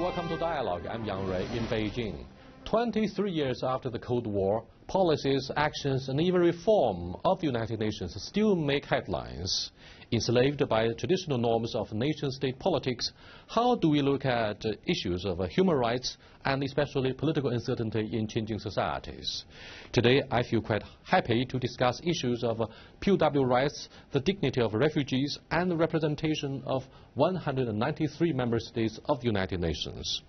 welcome to Dialogue. I'm Yang Rui in Beijing. 23 years after the Cold War, policies, actions, and even reform of the United Nations still make headlines. Enslaved by traditional norms of nation-state politics, how do we look at issues of human rights and especially political uncertainty in changing societies? Today, I feel quite happy to discuss issues of POW rights, the dignity of refugees, and the representation of 193 member states of the United Nations.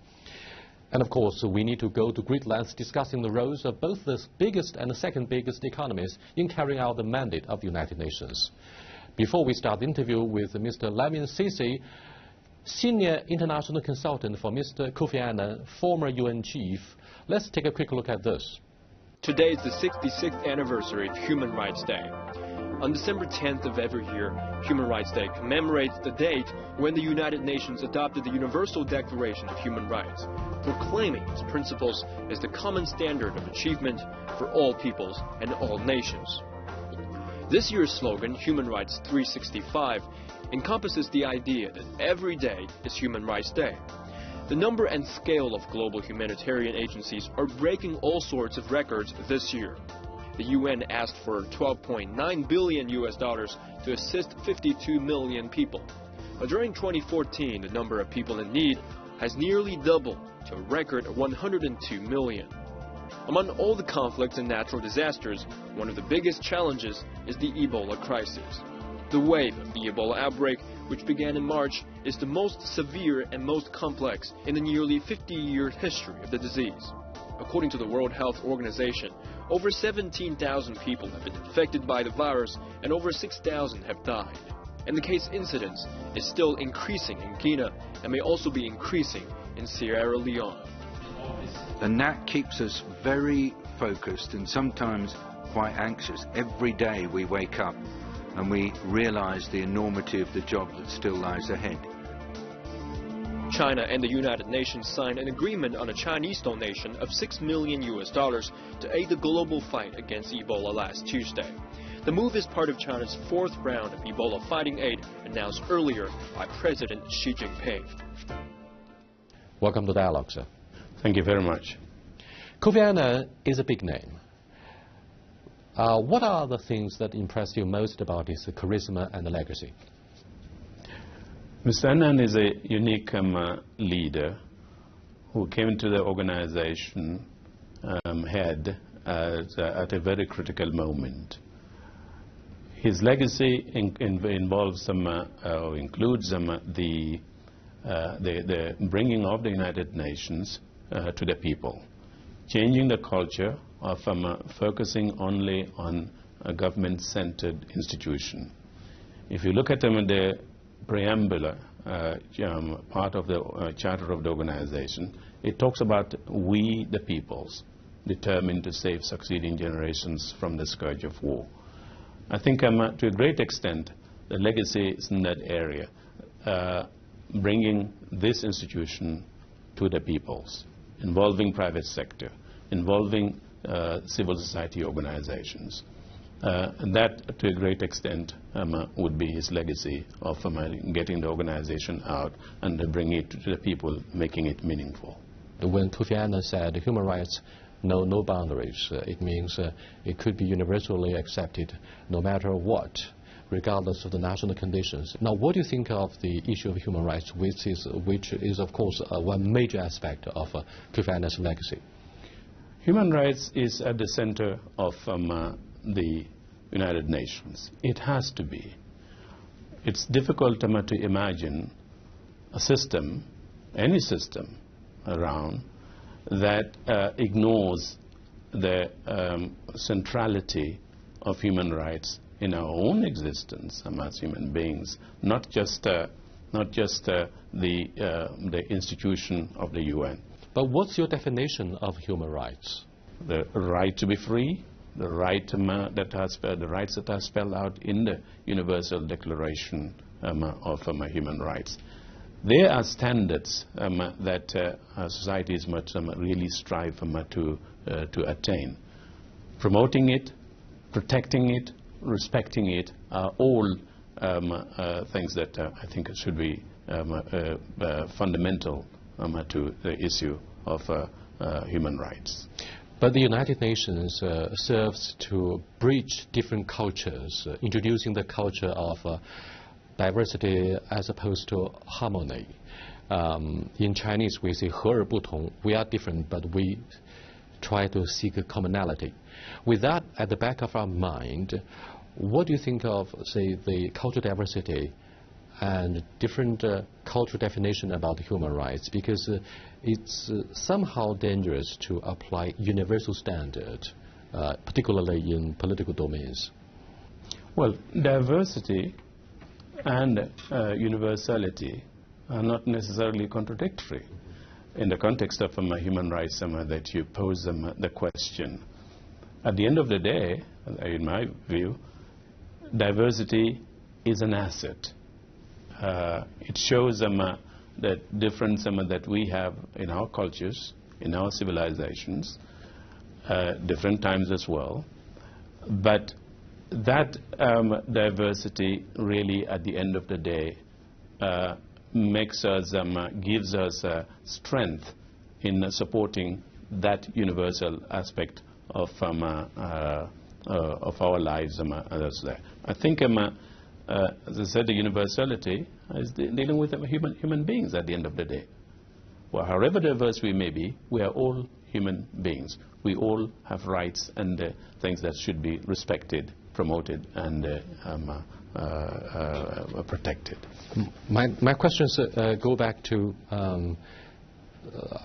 And of course, we need to go to great lengths discussing the roles of both the biggest and the second biggest economies in carrying out the mandate of the United Nations. Before we start the interview with Mr. Lamin, Senior International Consultant for Mr. Kofi Annan, former UN Chief, let's take a quick look at this. Today is the 66th anniversary of Human Rights Day. On December 10th of every year, Human Rights Day commemorates the date when the United Nations adopted the Universal Declaration of Human Rights, proclaiming its principles as the common standard of achievement for all peoples and all nations. This year's slogan, Human Rights 365, encompasses the idea that every day is Human Rights Day. The number and scale of global humanitarian agencies are breaking all sorts of records this year. The UN asked for $12.9 billion to assist 52 million people. But during 2014, the number of people in need has nearly doubled to a record of 102 million. Among all the conflicts and natural disasters, one of the biggest challenges is the Ebola crisis. The wave of the Ebola outbreak, which began in March, is the most severe and most complex in the nearly 50-year history of the disease. According to the World Health Organization, over 17,000 people have been infected by the virus and over 6,000 have died. And the case incidence is still increasing in Guinea and may also be increasing in Sierra Leone. And that keeps us very focused and sometimes quite anxious. Every day we wake up and we realize the enormity of the job that still lies ahead. China and the United Nations signed an agreement on a Chinese donation of $6 million to aid the global fight against Ebola last Tuesday. The move is part of China's fourth round of Ebola fighting aid announced earlier by President Xi Jinping. Welcome to Dialogue, sir. Thank you very much. Kofi Annan is a big name. What are the things that impressed you most about his charisma and legacy? Mr. Annan is a unique leader who came into the organization head at a very critical moment. His legacy involves includes the bringing of the United Nations to the people, changing the culture of focusing only on a government-centered institution. If you look at the preamble part of the charter of the organization, it talks about we the peoples, determined to save succeeding generations from the scourge of war. I think to a great extent the legacy is in that area, bringing this institution to the peoples, involving private sector, involving civil society organizations. And that, to a great extent, would be his legacy of getting the organization out and bringing it to the people, making it meaningful. When Kofi Annan said human rights know no boundaries, it means it could be universally accepted no matter what, regardless of the national conditions. Now, what do you think of the issue of human rights, which is of course, one major aspect of Kofi Annan's legacy? Human rights is at the center of the United Nations. It has to be. It's difficult to imagine a system, any system around, that ignores the centrality of human rights in our own existence as human beings, not just the institution of the UN. But what's your definition of human rights? The right to be free, the rights that are spelled out in the Universal Declaration of Human Rights. There are standards that societies must really strive to attain. Promoting it, protecting it, respecting it are all things that I think should be fundamental to the issue of human rights. But the United Nations serves to bridge different cultures, introducing the culture of diversity as opposed to harmony. In Chinese, we say 和而不同. We are different, but we try to seek a commonality. With that at the back of our mind, what do you think of, say, the cultural diversity and different cultural definition about human rights? Because it's somehow dangerous to apply universal standard, particularly in political domains. Well, diversity and universality are not necessarily contradictory. In the context of human rights, that you pose the question. At the end of the day, in my view, diversity is an asset. It shows the difference that we have in our cultures, in our civilizations, different times as well. But that diversity really, at the end of the day, makes us, gives us strength in supporting that universal aspect of our lives. I think, as I said, the universality is dealing with human beings at the end of the day. Well, however diverse we may be, we are all human beings. We all have rights and things that should be respected, promoted, and protected. My questions go back to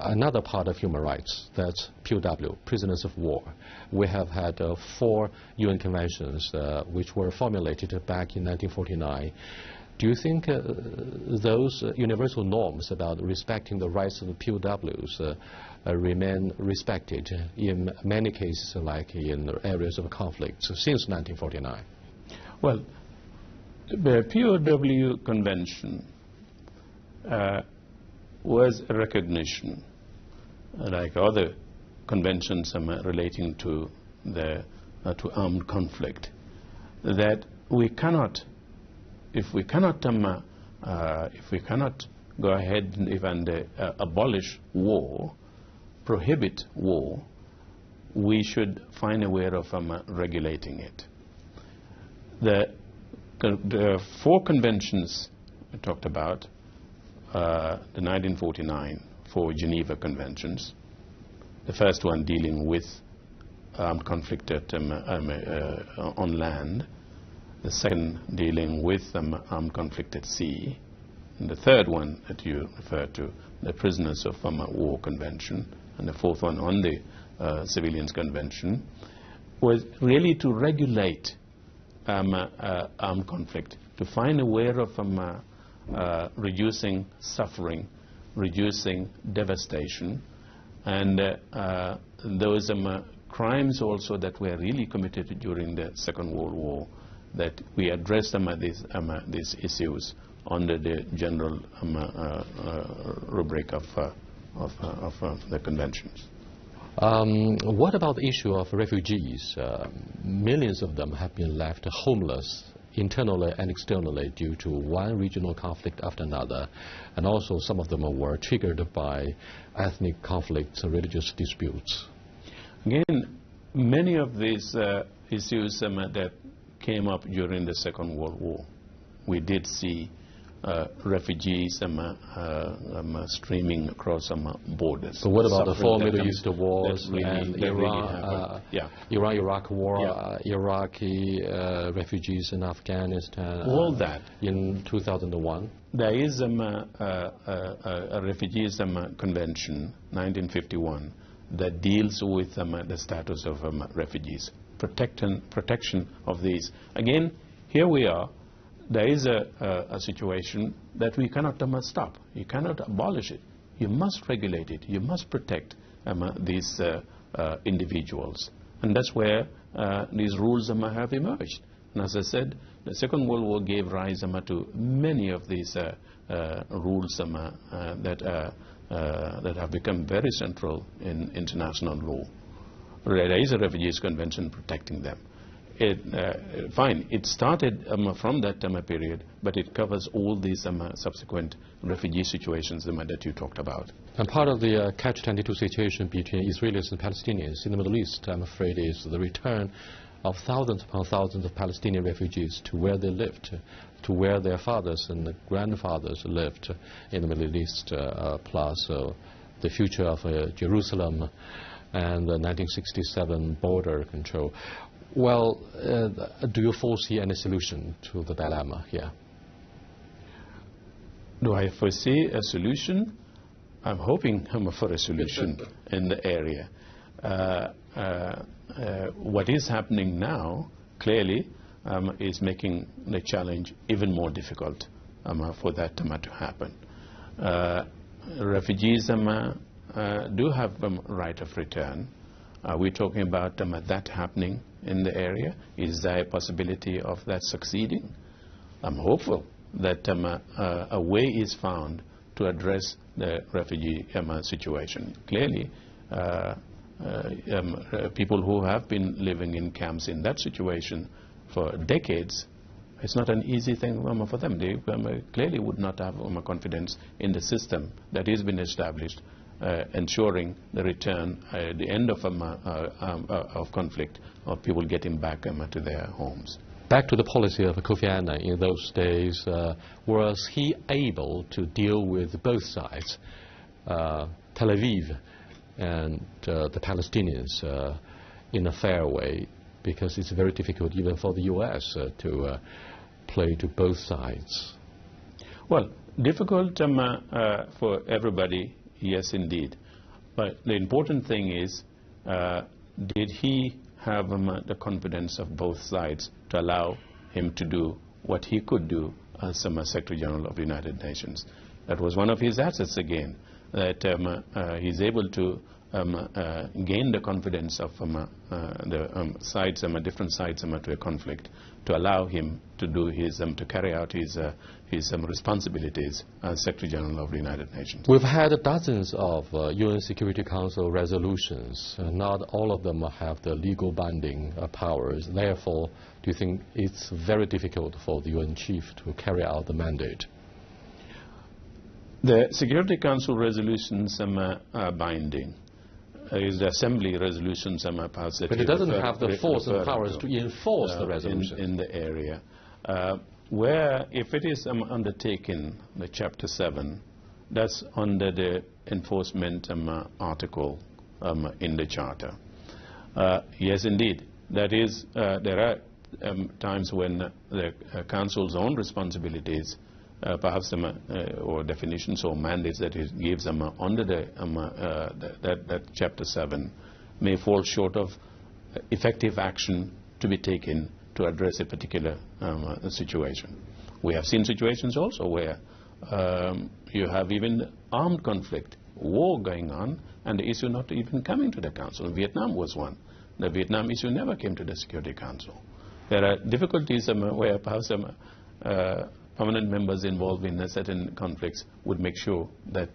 another part of human rights, that's POW, prisoners of war. We have had 4 UN conventions which were formulated back in 1949. Do you think those universal norms about respecting the rights of the POWs remain respected in many cases, like in areas of conflict, since 1949? Well, the POW convention was a recognition, like other conventions relating to to armed conflict, that we cannot, if we cannot go ahead and abolish war, prohibit war, we should find a way of regulating it. The 4 conventions I talked about, the 1949 4 Geneva Conventions, the first one dealing with armed conflict on land, the second dealing with armed conflict at sea, and the third one that you referred to, the Prisoners of War Convention, and the 4th one on the Civilians Convention, was really to regulate armed conflict, to find a way of reducing suffering, reducing devastation, and those crimes also that were really committed during the Second World War, that we addressed these issues under the general rubric of the conventions. What about the issue of refugees? Millions of them have been left homeless internally and externally due to one regional conflict after another, and also some of them were triggered by ethnic conflicts and religious disputes. Again, many of these issues that came up during the Second World War, we did see refugees streaming across borders. So what about the 4 Middle East wars and Iran-Iraq war, Iraqi refugees in Afghanistan? All that. In 2001? There is a Refugees Convention, 1951, that deals with the status of refugees, protection of these. Again, here we are. There is a situation that we cannot stop. You cannot abolish it. You must regulate it. You must protect these individuals. And that's where these rules have emerged. And as I said, the Second World War gave rise to many of these rules that have become very central in international law. There is a Refugees Convention protecting them. fine, it started from that period, but it covers all these subsequent refugee situations that you talked about. And part of the catch-22 situation between Israelis and Palestinians in the Middle East, I'm afraid, is the return of thousands upon thousands of Palestinian refugees to where they lived, to where their fathers and grandfathers lived in the Middle East, plus the future of Jerusalem and the 1967 border control. Well, do you foresee any solution to the dilemma here? Do I foresee a solution? I'm hoping for a solution in the area. What is happening now, clearly, is making the challenge even more difficult for that to happen. Refugees do have right of return. Are we talking about that happening in the area? Is there a possibility of that succeeding? I'm hopeful that a way is found to address the refugee situation. Clearly, people who have been living in camps in that situation for decades, it's not an easy thing for them. They clearly would not have confidence in the system that has been established, ensuring the return at the end of conflict, of people getting back to their homes. Back to the policy of Kofi Annan in those days, was he able to deal with both sides, Tel Aviv and the Palestinians, in a fair way? Because it's very difficult even for the U.S. To play to both sides. Well, difficult for everybody, yes indeed. But the important thing is, did he have the confidence of both sides to allow him to do what he could do as Secretary General of the United Nations? That was one of his assets again, that he's able to gain the confidence of the sides, different sides to a conflict, to allow him to do his, to carry out his responsibilities as Secretary General of the United Nations. We've had dozens of UN Security Council resolutions. Not all of them have the legal binding powers. Therefore, do you think it's very difficult for the UN chief to carry out the mandate? The Security Council resolutions are binding. Is the Assembly resolutions passed. But it doesn't have the force and powers to enforce the resolutions. In the area. Where, if it is undertaken, the Chapter 7, that's under the enforcement article in the Charter. Yes, indeed. That is, there are times when the Council's own responsibilities, perhaps or definitions or mandates that it gives them under that Chapter 7 may fall short of effective action to be taken to address a particular situation. We have seen situations also where you have even armed conflict, war going on, and the issue not even coming to the Council. Vietnam was one. The Vietnam issue never came to the Security Council. There are difficulties where perhaps permanent members involved in certain conflicts would make sure that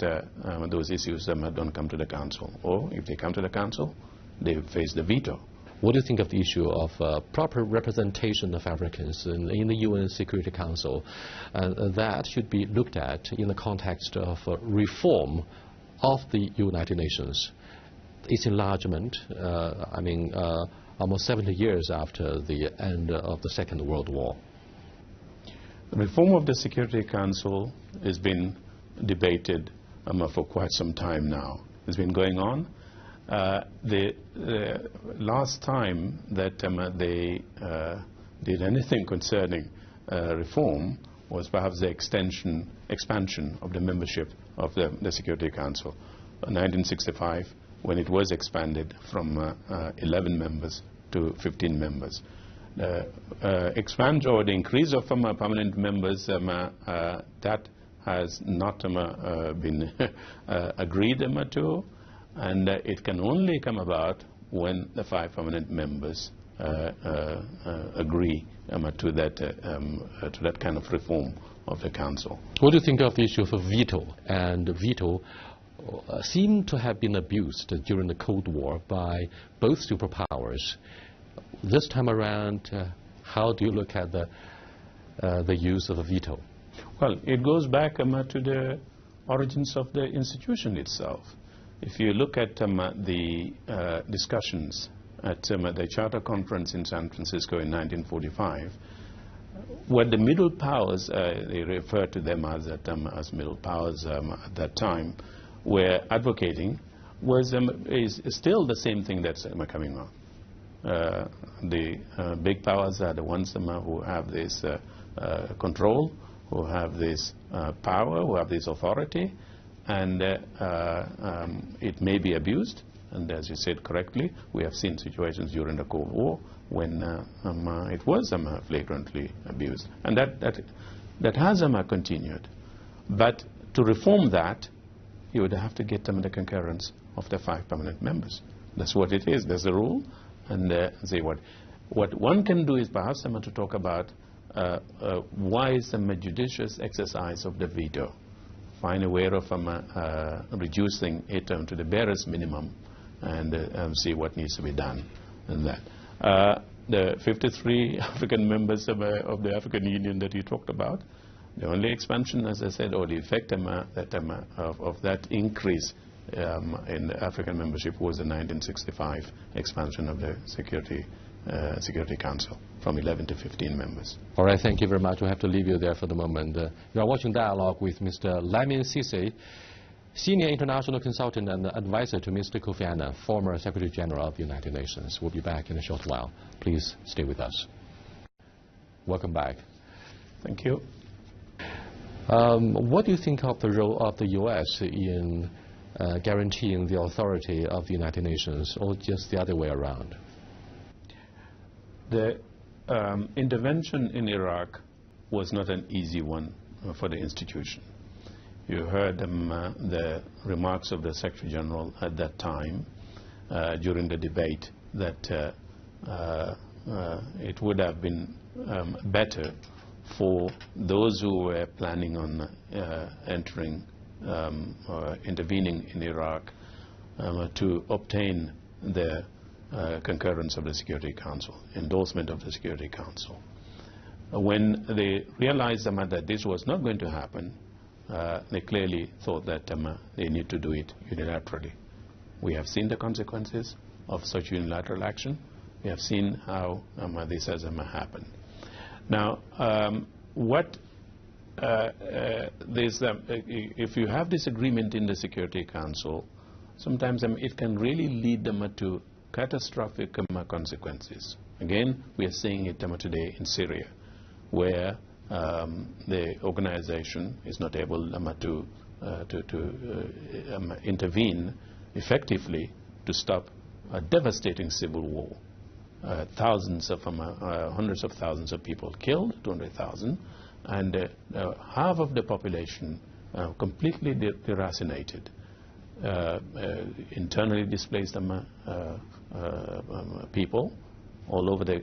those issues don't come to the Council. Or if they come to the Council, they face the veto. What do you think of the issue of proper representation of Africans in the UN Security Council? That should be looked at in the context of reform of the United Nations. Its enlargement, almost 70 years after the end of the Second World War. Reform of the Security Council has been debated for quite some time now. It's been going on. The last time that they did anything concerning reform was perhaps the expansion of the membership of the Security Council. In 1965, when it was expanded from 11 members to 15 members. Expand or the increase of permanent members, that has not been agreed to, and it can only come about when the 5 permanent members agree to that kind of reform of the Council. What do you think of the issue of veto? And veto seemed to have been abused during the Cold War by both superpowers. this time around, how do you look at the use of a veto? Well, it goes back to the origins of the institution itself. If you look at the discussions at the Charter Conference in San Francisco in 1945, what the middle powers, they refer to them as middle powers at that time, were advocating is still the same thing that's coming on. The big powers are the ones who have this control, who have this power, who have this authority, and it may be abused. And as you said correctly, we have seen situations during the Cold War when it was flagrantly abused. And that has continued. But to reform that, you would have to get the concurrence of the 5 permanent members. That's what it is. There's a rule. And say what one can do is perhaps to talk about wise judicious exercise of the veto. Find a way of reducing it to the barest minimum and see what needs to be done in that. The 53 African members of the African Union that you talked about, the only expansion, as I said, or the effect of that increase in the African membership was the 1965 expansion of the Security Council from 11 to 15 members. All right, thank you very much. We have to leave you there for the moment. You are watching Dialogue with Mr. Lamin Sisi, Senior International Consultant and Advisor to Mr. Kofi Annan, former Secretary General of the United Nations. We'll be back in a short while. Please stay with us. Welcome back. Thank you. What do you think of the role of the U.S. in guaranteeing the authority of the United Nations, or just the other way around? The intervention in Iraq was not an easy one for the institution. You heard the remarks of the Secretary General at that time during the debate that it would have been better for those who were planning on entering or intervening in Iraq to obtain the concurrence of the Security Council, endorsement of the Security Council. When they realized that this was not going to happen, they clearly thought that they need to do it unilaterally. We have seen the consequences of such unilateral action. We have seen how this has happened. Now, if you have disagreement in the Security Council, sometimes it can really lead them to catastrophic consequences. Again, we are seeing it today in Syria, where the organization is not able to intervene effectively to stop a devastating civil war. Hundreds of thousands of people killed, 200,000, and half of the population completely deracinated, internally displaced people all over the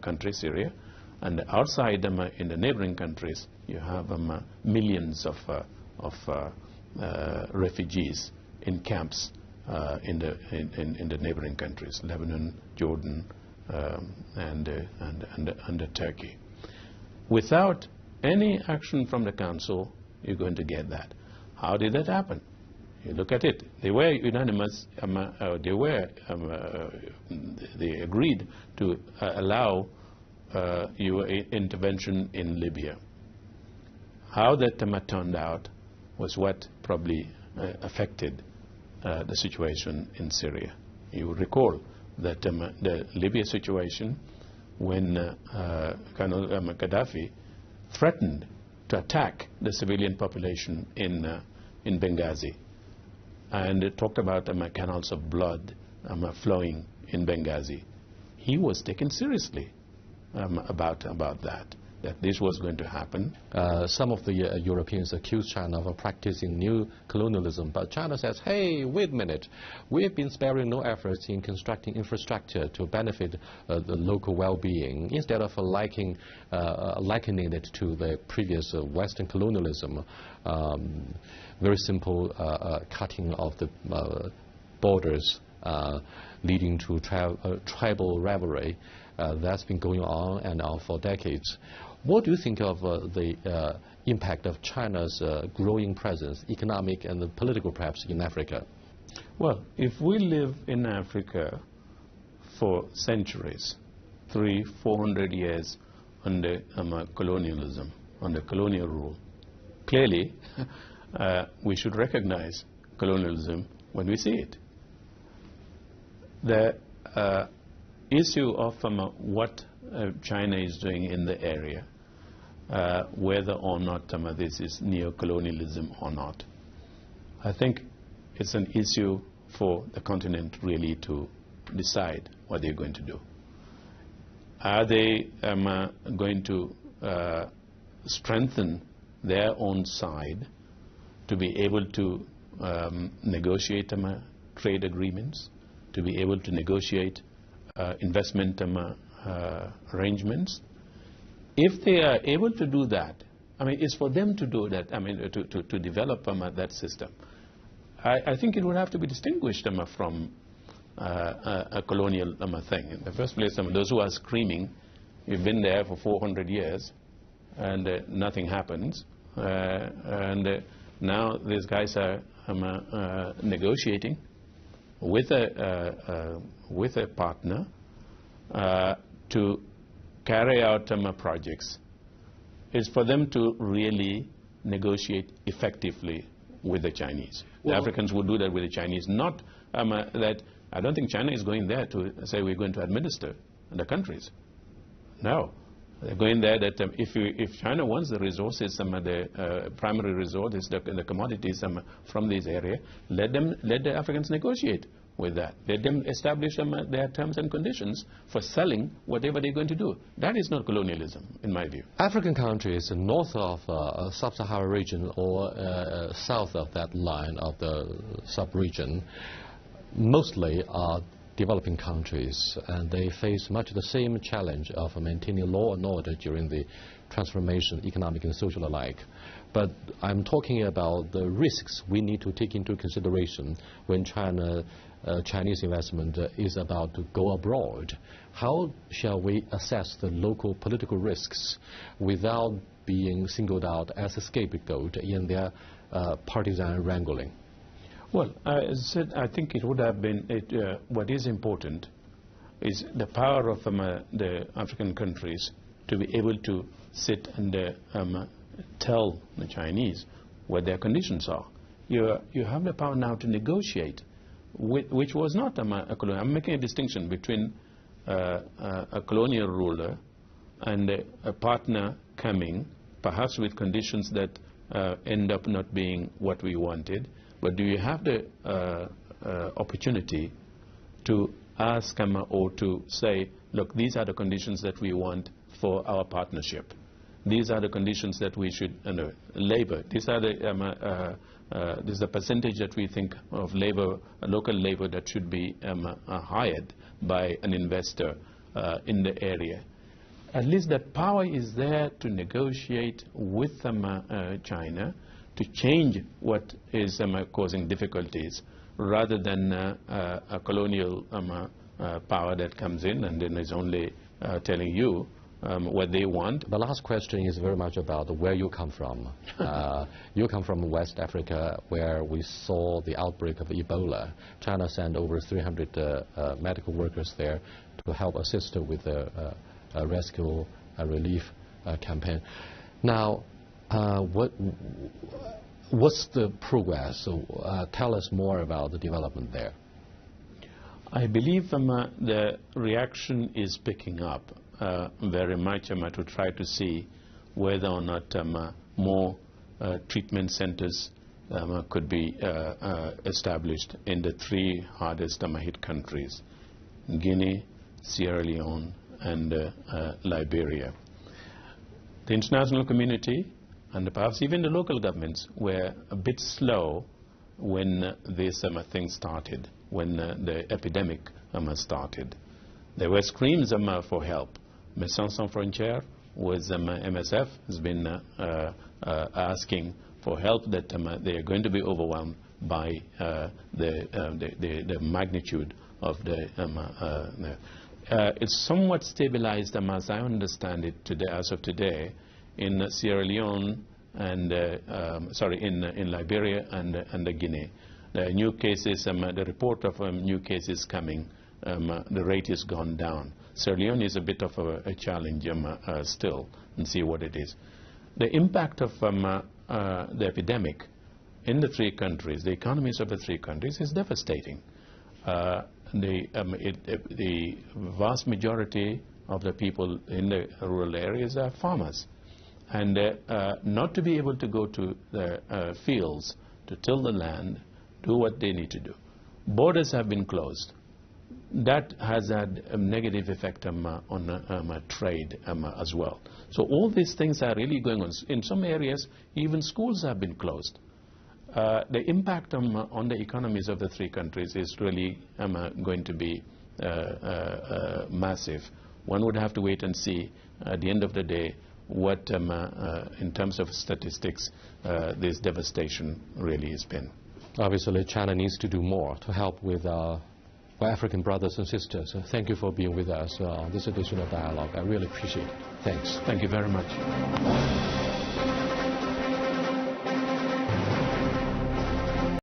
country, Syria, and outside in the neighboring countries, you have millions of refugees in camps in the neighboring countries, Lebanon, Jordan, and Turkey. Without any action from the Council, you're going to get that. How did that happen? You look at it. They were unanimous. They agreed to allow your intervention in Libya. How that turned out was what probably affected the situation in Syria. You recall that the Libya situation, when Colonel Gaddafi threatened to attack the civilian population in Benghazi, and talked about canals of blood flowing in Benghazi. He was taken seriously about that this was going to happen. Some of the Europeans accuse China of practicing new colonialism, but China says, hey, wait a minute, we've been sparing no efforts in constructing infrastructure to benefit the local well-being, instead of likening it to the previous Western colonialism, very simple cutting of the borders leading to tribal rivalry that's been going on and on for decades. What do you think of the impact of China's growing presence, economic and political perhaps, in Africa? Well, if we live in Africa for centuries, 300-400 years under colonialism, under colonial rule, clearly we should recognize colonialism when we see it. The issue of what China is doing in the area, whether or not this is neo-colonialism or not, I think it's an issue for the continent really to decide what they're going to do. Are they going to strengthen their own side to be able to negotiate trade agreements, to be able to negotiate investment arrangements? If they are able to do that, I mean, it's for them to do that, I mean, to develop that system. I think it would have to be distinguished from a colonial thing. In the first place, those who are screaming, we've been there for 400 years and nothing happens, and now these guys are negotiating with a partner to carry out projects. It's for them to really negotiate effectively with the Chinese. Well, the Africans will do that with the Chinese, not that. I don't think China is going there to say we're going to administer the countries. No. They're going there that if China wants the resources, the primary resources, the commodities from this area, let the Africans negotiate with that. Let them establish their terms and conditions for selling whatever they're going to do. That is not colonialism, in my view. African countries north of sub-Saharan region or south of that line of the sub-region mostly are developing countries, and they face much the same challenge of maintaining law and order during the transformation, economic and social alike. But I'm talking about the risks we need to take into consideration when Chinese investment is about to go abroad. How shall we assess the local political risks without being singled out as a scapegoat in their partisan wrangling? Well, as I said, I think it would have been, what is important is the power of the African countries to be able to sit and tell the Chinese what their conditions are. You have the power now to negotiate, which was not a colonial. I'm making a distinction between a colonial ruler and a partner coming, perhaps with conditions that end up not being what we wanted. But do you have the opportunity to ask or to say, look, these are the conditions that we want for our partnership. These are the conditions that we should labor. These are the this is the percentage that we think of labor, local labor that should be hired by an investor in the area. At least that power is there to negotiate with China to change what is causing difficulties, rather than a colonial power that comes in and then is only telling you what they want. The last question is very much about where you come from. You come from West Africa, where we saw the outbreak of Ebola. China sent over 300 medical workers there to help assist with the rescue relief campaign. Now, what's the progress? So, tell us more about the development there. I believe the reaction is picking up very much to try to see whether or not more treatment centers could be established in the three hardest hit countries: Guinea, Sierra Leone, and Liberia. The international community and perhaps even the local governments were a bit slow when this thing started, when the epidemic started. There were screams for help. Médecins Sans Frontières with MSF has been asking for help, that they are going to be overwhelmed, by the magnitude of it's somewhat stabilized, as I understand it today, as of today, in Sierra Leone and in Liberia and Guinea. The new cases, the report of new cases coming, the rate has gone down. Sierra Leone is a bit of a challenge still, and see what it is. The impact of the epidemic in the three countries, the economies of the three countries, is devastating. The vast majority of the people in the rural areas are farmers. And not to be able to go to the fields to till the land, do what they need to do. Borders have been closed. That has had a negative effect on trade as well. So all these things are really going on. In some areas, even schools have been closed. The impact on the economies of the three countries is really going to be massive. One would have to wait and see at the end of the day what, in terms of statistics, this devastation really has been. Obviously, China needs to do more to help with our African brothers and sisters. Thank you for being with us on this edition of Dialogue. I really appreciate it. Thanks. Thank you very much.